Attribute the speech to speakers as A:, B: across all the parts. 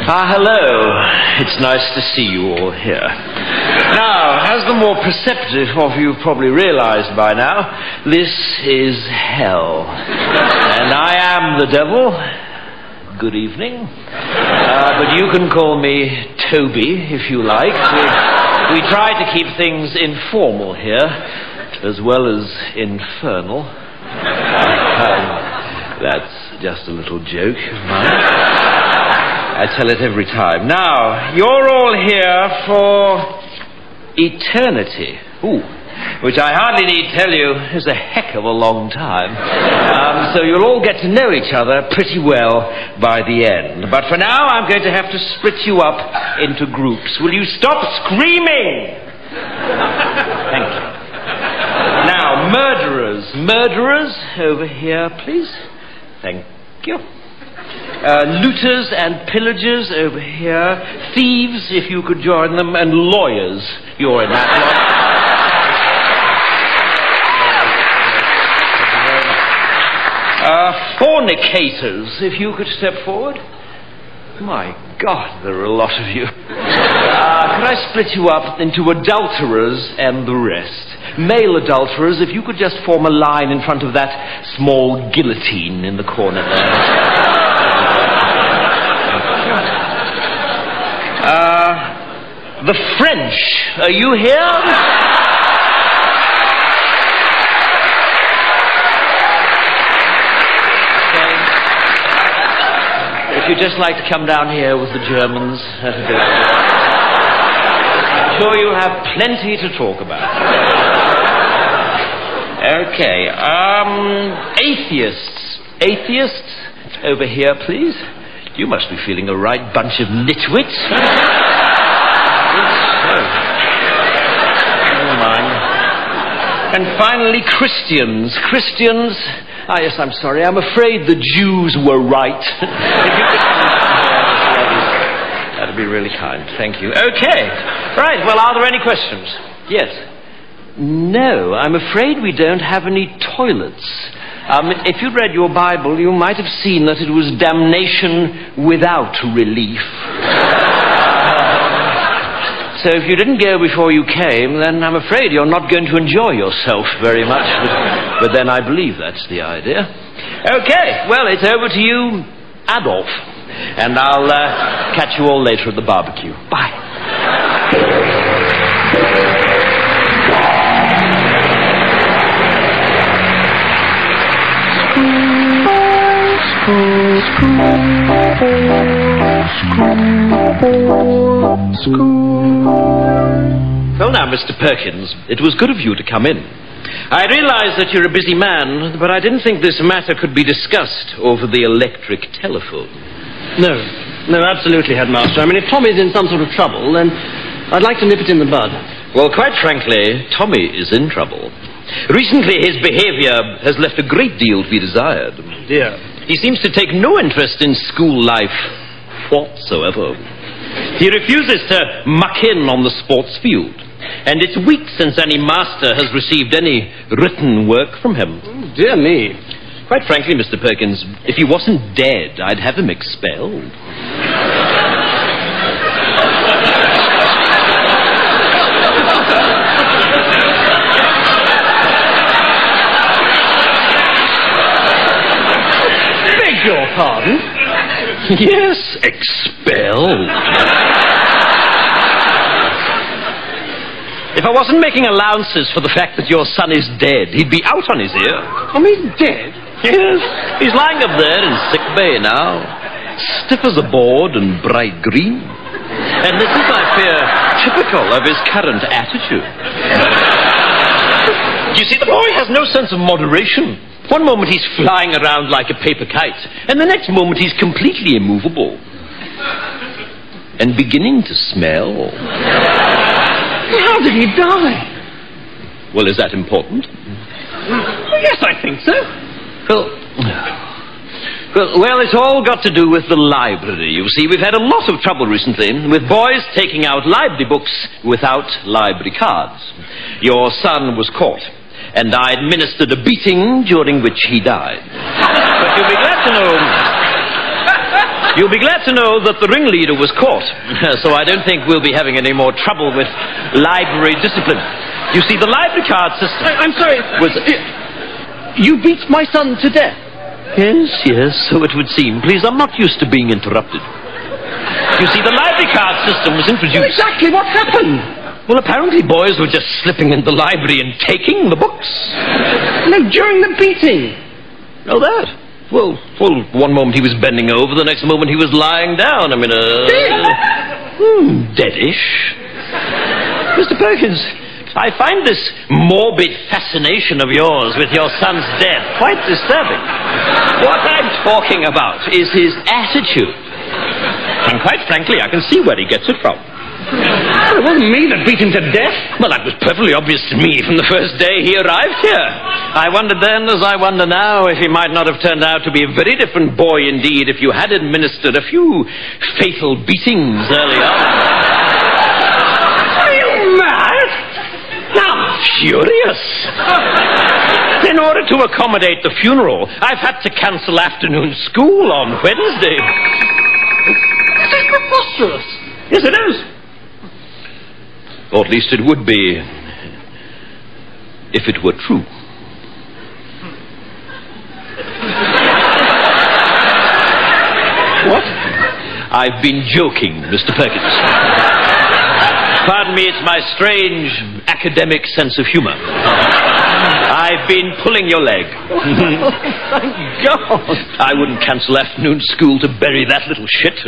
A: Hello. It's nice to see you all here. Now, as the more perceptive of you probably realized by now, this is hell. And I am the devil. Good evening. But you can call me Toby, if you like. We try to keep things informal here, as well as infernal. That's just a little joke of mine. I tell it every time. Now, you're all here for eternity. Ooh, which I hardly need tell you is a heck of a long time. So you'll all get to know each other pretty well by the end. But for now, I'm going to have to split you up into groups. Will you stop screaming? Thank you. Now, murderers. Murderers, over here, please. Thank you. Looters and pillagers over here. Thieves, if you could join them. And lawyers. You're in that lot. Fornicators, if you could step forward. My God, there are a lot of you. Could I split you up into adulterers and the rest? Male adulterers, if you could just form a line in front of that small guillotine in the corner there. The French, are you here? Okay. If you'd just like to come down here with the Germans, that'd be good. I'm sure you'll have plenty to talk about. Okay, atheists. Atheists, over here, please. You must be feeling a right bunch of nitwits. Never mind. And finally, Christians. Christians. Ah, yes, I'm sorry. I'm afraid the Jews were right. That'd be really kind. Thank you. Okay. Right. Well, are there any questions? Yes. No, I'm afraid we don't have any toilets. If you'd read your Bible, you might have seen that it was damnation without relief. So if you didn't go before you came, then I'm afraid you're not going to enjoy yourself very much. But then I believe that's the idea. Okay, well, it's over to you, Adolf. And I'll catch you all later at the barbecue. Bye. Well now, Mr. Perkins, it was good of you to come in. I realize that you're a busy man, but I didn't think this matter could be discussed over the electric telephone.
B: No, absolutely, Headmaster. I mean, if Tommy's in some sort of trouble, then I'd like to nip it in the bud.
A: Well, quite frankly, Tommy is in trouble. Recently, his behavior has left a great deal to be desired.
B: Dear.
A: He seems to take no interest in school life whatsoever. He refuses to muck in on the sports field. And it's weeks since any master has received any written work from him.
B: Oh, dear me.
A: Quite frankly, Mr. Perkins, if he wasn't dead, I'd have him expelled.
B: Beg your pardon?
A: Yes, expelled. If I wasn't making allowances for the fact that your son is dead, he'd be out on his ear.
B: Oh, he's dead?
A: Yes, he's lying up there in sick bay now, stiff as a board and bright green. And this is, I fear, typical of his current attitude. You see, the boy has no sense of moderation. One moment he's flying around like a paper kite, and the next moment he's completely immovable. And beginning to smell.
B: How did he die?
A: Well, is that important?
B: Well, yes, I think so.
A: Well, it's all got to do with the library. You see, we've had a lot of trouble recently with boys taking out library books without library cards. Your son was caught, and I administered a beating during which he died. But you'll be glad to know...
B: You'll be glad to know that the ringleader was caught, so I don't think we'll be having any more trouble with library discipline. You see, the library card system...
C: I'm sorry. You beat my son to death.
B: Yes, so it would seem. Please, I'm not used to being interrupted. You see, the library card system was introduced...
C: Well, exactly what happened?
B: Well, apparently boys were just slipping into the library and taking the books.
C: No, during the beating.
B: Oh, that? Well, one moment he was bending over, the next moment he was lying down. I mean, deadish. Mr. Perkins, I find this morbid fascination of yours with your son's death quite disturbing. What I'm talking about is his attitude. And quite frankly, I can see where he gets it from.
C: Well, it wasn't me that beat him to death.
B: Well, that was perfectly obvious to me from the first day he arrived here. I wondered then, as I wonder now, if he might not have turned out to be a very different boy indeed if you had administered a few fatal beatings early on.
C: Are you mad?
B: I'm furious. In order to accommodate the funeral, I've had to cancel afternoon school on Wednesday.
C: This is preposterous.
B: Yes, it is. Or at least it would be if it were true.
C: What?
B: I've been joking, Mr. Perkins. Pardon me, it's my strange academic sense of humor. I've been pulling your leg.
C: Thank God.
B: I wouldn't cancel afternoon school to bury that little shit.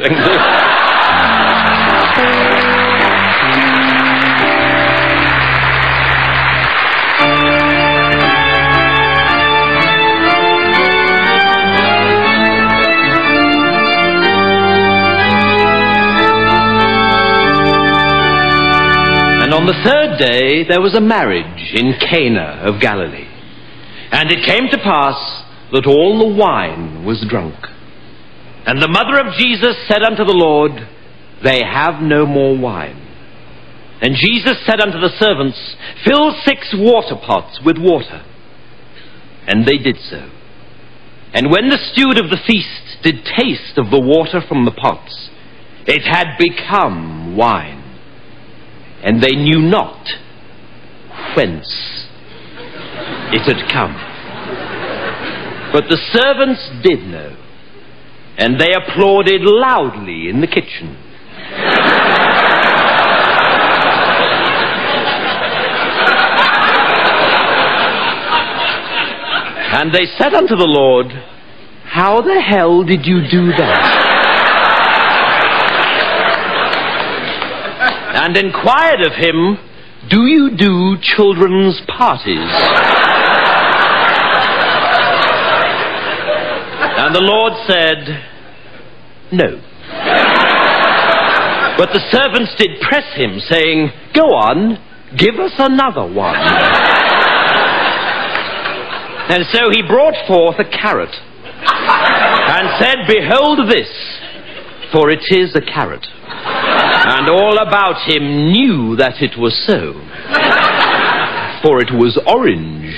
B: And on the third day there was a marriage in Cana of Galilee. And it came to pass that all the wine was drunk. And the mother of Jesus said unto the Lord, They have no more wine. And Jesus said unto the servants, Fill 6 water pots with water. And they did so. And when the steward of the feast did taste of the water from the pots, it had become wine. And they knew not whence it had come. But the servants did know, and they applauded loudly in the kitchen. And they said unto the Lord, How the hell did you do that? And inquired of him, Do you do children's parties? And the Lord said, No. But the servants did press him, saying, Go on, give us another one. And so he brought forth a carrot, and said, Behold this, for it is a carrot. And all about him knew that it was so, for it was orange.